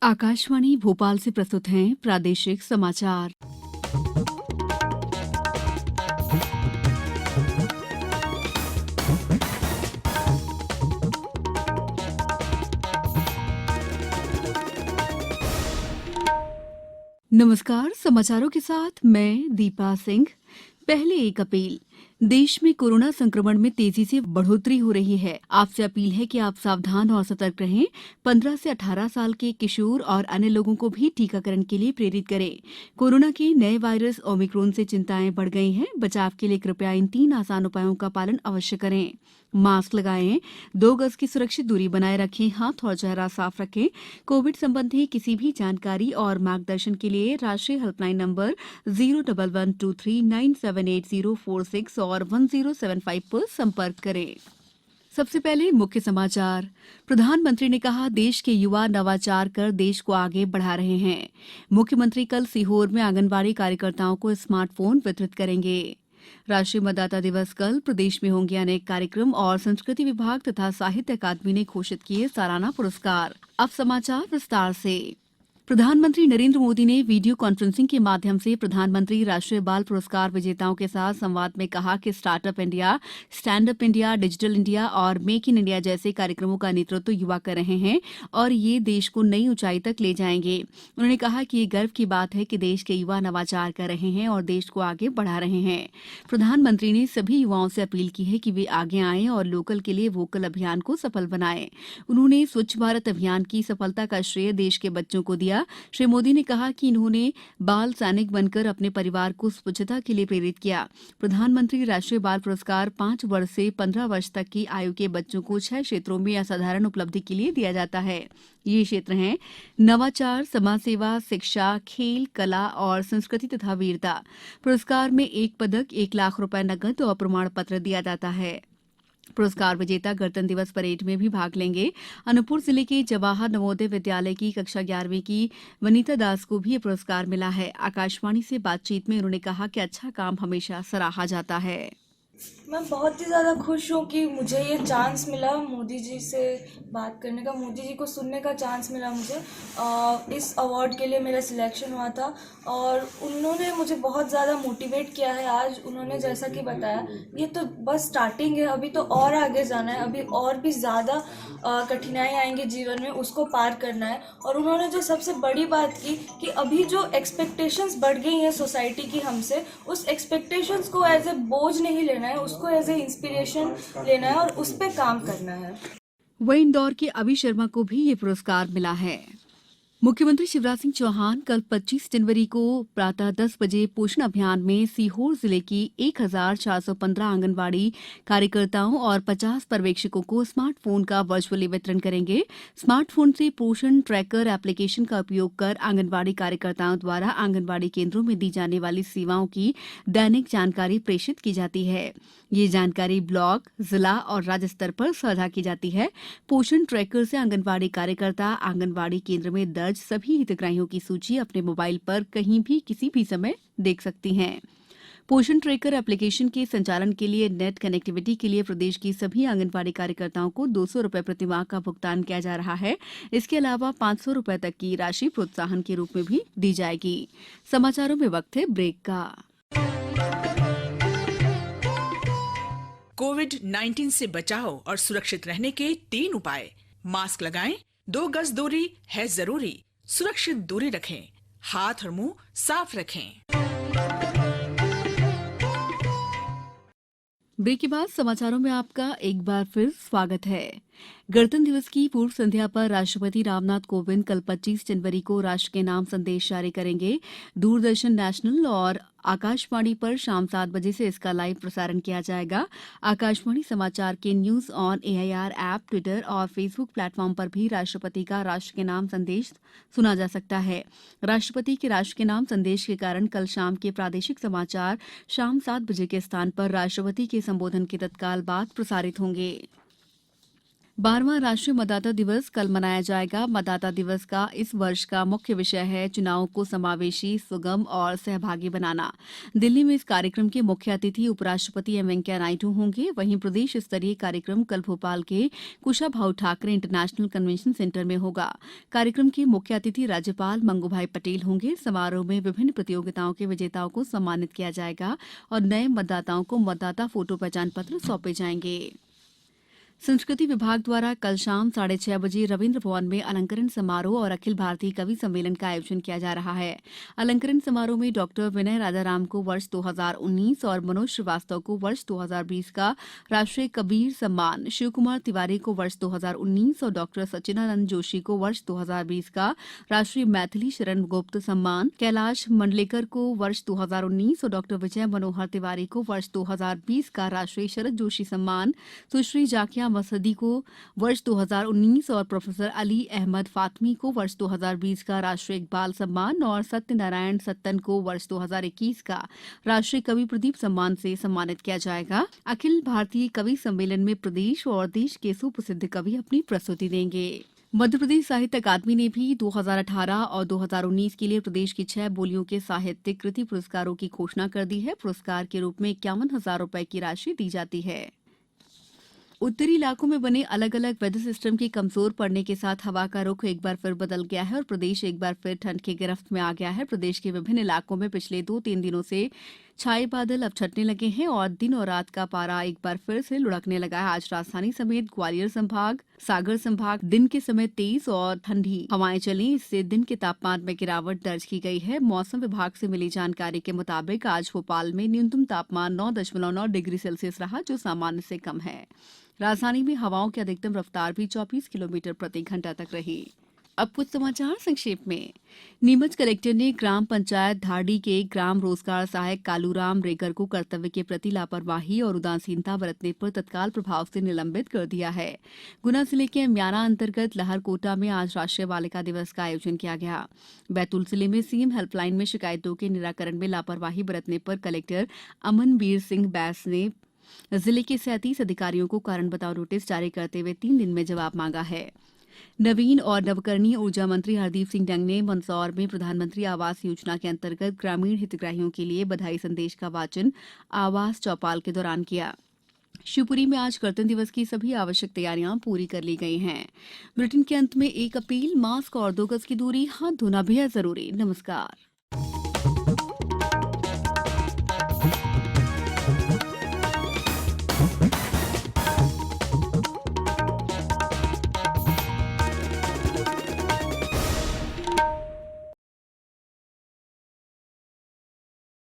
आकाशवाणी भोपाल से प्रस्तुत हैं प्रादेशिक समाचार। नमस्कार, समाचारों के साथ मैं दीपा सिंह। पहले एक अपील। देश में कोरोना संक्रमण में तेजी से बढ़ोतरी हो रही है। आपसे अपील है कि आप सावधान और सतर्क रहें। 15 से 18 साल के किशोर और अन्य लोगों को भी टीकाकरण के लिए प्रेरित करें। कोरोना के नए वायरस ओमिक्रॉन से चिंताएं बढ़ गई हैं। बचाव के लिए कृपया इन 3 आसान उपायों का पालन अवश्य करें। मास्क लगाएं, 2 गज की सुरक्षित दूरी बनाए रखें, हाथ और चेहरा साफ रखें। कोविड संबंधी किसी भी जानकारी और मार्गदर्शन के लिए राष्ट्रीय हेल्पलाइन नंबर 01123978046 और 1075 पर संपर्क करें। सबसे पहले मुख्य समाचार। प्रधानमंत्री ने कहा, देश के युवा नवाचार कर देश को आगे बढ़ा रहे हैं। मुख्यमंत्री कल सीहोर में आंगनबाड़ी कार्यकर्ताओं को स्मार्टफोन वितरित करेंगे। राष्ट्रीय मतदाता दिवस कल। प्रदेश में होंगे अनेक कार्यक्रम और संस्कृति विभाग तथा साहित्य अकादमी ने घोषित किए सालाना पुरस्कार। अब समाचार विस्तार से। प्रधानमंत्री नरेंद्र मोदी ने वीडियो कॉन्फ्रेंसिंग के माध्यम से प्रधानमंत्री राष्ट्रीय बाल पुरस्कार विजेताओं के साथ संवाद में कहा कि startup India, stand up India, digital India और मेक इन इंडिया जैसे कार्यक्रमों का नेतृत्व युवा कर रहे हैं और ये देश को नई ऊंचाई तक ले जाएंगे। उन्होंने कहा कि ये गर्व की बात है कि देश के युवा नवाचार कर रहे हैं और देश को आगे बढ़ा रहे हैं। प्रधानमंत्री ने सभी युवाओं से अपील की है कि वे आगे आएं और लोकल के लिए वोकल अभियान को सफल बनाएं। उन्होंने स्वच्छ भारत अभियान की सफलता का श्रेय देश के बच्चों को दिया। श्री मोदी ने कहा कि इन्होंने बाल सैनिक बनकर अपने परिवार को स्वच्छता के लिए प्रेरित किया। प्रधानमंत्री राष्ट्रीय बाल पुरस्कार 5 वर्ष से 15 वर्ष तक की आयु के बच्चों को 6 क्षेत्रों में असाधारण उपलब्धि के लिए दिया जाता है। ये क्षेत्र हैं नवाचार, समाज सेवा, शिक्षा, खेल, कला और संस्कृति तथा वीरता। पुरस्कार में 1 पदक, 1 लाख रुपए नकद और प्रमाण पत्र दिया जाता है। पुरस्कार विजेता गणतंत्र दिवस परेड में भी भाग लेंगे। अनूपपुर जिले के जवाहर नवोदय विद्यालय की कक्षा 11वीं की वनीता दास को भी ये पुरस्कार मिला है। आकाशवाणी से बातचीत में उन्होंने कहा कि अच्छा काम हमेशा सराहा जाता है। मैं बहुत ही ज़्यादा खुश हूँ कि मुझे ये चांस मिला मोदी जी से बात करने का, मोदी जी को सुनने का चांस मिला मुझे। इस अवार्ड के लिए मेरा सिलेक्शन हुआ था और उन्होंने मुझे बहुत ज़्यादा मोटिवेट किया है। आज उन्होंने जैसा कि बताया, ये तो बस स्टार्टिंग है, अभी तो और आगे जाना है, अभी और भी ज़्यादा कठिनाई आएंगी जीवन में, उसको पार करना है। और उन्होंने जो सबसे बड़ी बात की कि अभी जो एक्सपेक्टेशंस बढ़ गई हैं सोसाइटी की हमसे, उस एक्सपेक्टेशंस को एज ए बोझ नहीं लेना है, उसको एज ए इंस्पिरेशन लेना है और उस पर काम करना है। वहीं इंदौर के अभि शर्मा को भी ये पुरस्कार मिला है। मुख्यमंत्री शिवराज सिंह चौहान कल 25 जनवरी को प्रातः 10 बजे पोषण अभियान में सीहोर जिले की 1415 आंगनबाड़ी कार्यकर्ताओं और 50 पर्यवेक्षकों को स्मार्टफोन का वर्चुअली वितरण करेंगे। स्मार्टफोन से पोषण ट्रैकर एप्लीकेशन का उपयोग कर आंगनबाड़ी कार्यकर्ताओं द्वारा आंगनबाड़ी केंद्रों में दी जाने वाली सेवाओं की दैनिक जानकारी प्रेषित की जाती है। ये जानकारी ब्लॉक, जिला और राज्य स्तर पर साझा की जाती है। पोषण ट्रैकर से आंगनबाड़ी कार्यकर्ता आंगनबाड़ी केंद्र में दर्ज सभी हितग्राहियों की सूची अपने मोबाइल पर कहीं भी किसी भी समय देख सकती हैं। पोषण ट्रैकर एप्लीकेशन के संचालन के लिए नेट कनेक्टिविटी के लिए प्रदेश की सभी आंगनबाड़ी कार्यकर्ताओं को 200 रुपए प्रतिमाह का भुगतान किया जा रहा है। इसके अलावा 500 रुपए तक की राशि प्रोत्साहन के रूप में भी दी जाएगी। समाचारों में वक्त है ब्रेक का। कोविड-19 से बचाव और सुरक्षित रहने के 3 उपाय। मास्क लगाएं, 2 गज दूरी है जरूरी, सुरक्षित दूरी रखें, हाथ और मुंह साफ रखें। ब्रेक के बाद समाचारों में आपका एक बार फिर स्वागत है। गणतंत्र दिवस की पूर्व संध्या पर राष्ट्रपति रामनाथ कोविंद कल 25 जनवरी को राष्ट्र के नाम संदेश जारी करेंगे। दूरदर्शन नेशनल और आकाशवाणी पर शाम 7 बजे से इसका लाइव प्रसारण किया जाएगा। आकाशवाणी समाचार के news on AIR app, Twitter और फेसबुक प्लेटफॉर्म पर भी राष्ट्रपति का राष्ट्र के नाम संदेश सुना जा सकता है। राष्ट्रपति के राष्ट्र के नाम संदेश के कारण कल शाम के प्रादेशिक समाचार शाम 7 बजे के स्थान पर राष्ट्रपति के संबोधन के तत्काल बाद प्रसारित होंगे। 12वां राष्ट्रीय मतदाता दिवस कल मनाया जाएगा। मतदाता दिवस का इस वर्ष का मुख्य विषय है चुनाव को समावेशी, सुगम और सहभागी बनाना। दिल्ली में इस कार्यक्रम के मुख्य अतिथि उपराष्ट्रपति एम वेंकैया नायडू होंगे। वहीं प्रदेश स्तरीय कार्यक्रम कल भोपाल के Kushabhau Thackeray international convention centre में होगा। कार्यक्रम के मुख्य अतिथि राज्यपाल मंगूभाई पटेल होंगे। समारोह में विभिन्न प्रतियोगिताओं के विजेताओं को सम्मानित किया जाएगा और नए मतदाताओं को मतदाता फोटो पहचान पत्र सौंपे जाएंगे। संस्कृति विभाग द्वारा कल शाम 6:30 बजे रविन्द्र भवन में अलंकरण समारोह और अखिल भारतीय कवि सम्मेलन का आयोजन किया जा रहा है। अलंकरण समारोह में डॉक्टर विनय राजाराम को वर्ष 2019 और मनोज श्रीवास्तव को वर्ष 2020 का राष्ट्रीय कबीर सम्मान, शिव कुमार तिवारी को वर्ष 2019 और डॉक्टर सच्चिदानंद जोशी को वर्ष 2020 का राष्ट्रीय मैथिली शरण गुप्त सम्मान, कैलाश मंडलेकर को वर्ष 2019 और डॉक्टर विजय मनोहर तिवारी को वर्ष 2020 का राष्ट्रीय शरद जोशी सम्मान, सुश्री जाकिया मसदी को वर्ष 2019 और प्रोफेसर अली अहमद फातमी को वर्ष 2020 का राष्ट्रीय इकबाल सम्मान और सत्यनारायण सत्तन को वर्ष 2021 का राष्ट्रीय कवि प्रदीप सम्मान से सम्मानित किया जाएगा। अखिल भारतीय कवि सम्मेलन में प्रदेश और देश के सुप्रसिद्ध कवि अपनी प्रस्तुति देंगे। मध्य प्रदेश साहित्य अकादमी ने भी 2018 और 2019 के लिए प्रदेश की 6 बोलियों के साहित्यिक कृति पुरस्कारों की घोषणा कर दी है। पुरस्कार के रूप में 51,000 रुपए की राशि दी जाती है। उत्तरी इलाकों में बने अलग अलग वेदर सिस्टम के कमजोर पड़ने के साथ हवा का रुख एक बार फिर बदल गया है और प्रदेश एक बार फिर ठंड की गिरफ्त में आ गया है। प्रदेश के विभिन्न इलाकों में पिछले 2-3 दिनों से छाए बादल अब छटने लगे हैं और दिन और रात का पारा एक बार फिर से लुढ़कने लगा है। आज राजधानी समेत ग्वालियर संभाग, सागर संभाग दिन के समय तेज और ठंडी हवाएं चली। इससे दिन के तापमान में गिरावट दर्ज की गई है। मौसम विभाग से मिली जानकारी के मुताबिक आज भोपाल में न्यूनतम तापमान 9.9 डिग्री सेल्सियस रहा, जो सामान्य से कम है। राजधानी में हवाओं की अधिकतम रफ्तार भी 24 किलोमीटर प्रति घंटा तक रही। अब कुछ समाचार संक्षेप में। नीमच कलेक्टर ने ग्राम पंचायत धारडी के ग्राम रोजगार सहायक कालूराम रेगर को कर्तव्य के प्रति लापरवाही और उदासीनता बरतने पर तत्काल प्रभाव से निलंबित कर दिया है। गुना जिले के म्याना अंतर्गत लहरकोटा में आज राष्ट्रीय बालिका दिवस का आयोजन किया गया। बैतूल जिले में सीएम हेल्पलाइन में शिकायतों के निराकरण में लापरवाही बरतने पर कलेक्टर अमनवीर सिंह बैस ने जिले के 37 अधिकारियों को कारण बताओ नोटिस जारी करते हुए 3 दिन में जवाब मांगा है। नवीन और नवकरणीय ऊर्जा मंत्री हरदीप सिंह डंग ने मंदसौर में प्रधानमंत्री आवास योजना के अंतर्गत ग्रामीण हितग्राहियों के लिए बधाई संदेश का वाचन आवास चौपाल के दौरान किया। शिवपुरी में आज गणतंत्र दिवस की सभी आवश्यक तैयारियां पूरी कर ली गई हैं। बुलेटिन के अंत में एक अपील, मास्क और 2 गज की दूरी, हाथ धोना भी है जरूरी। नमस्कार।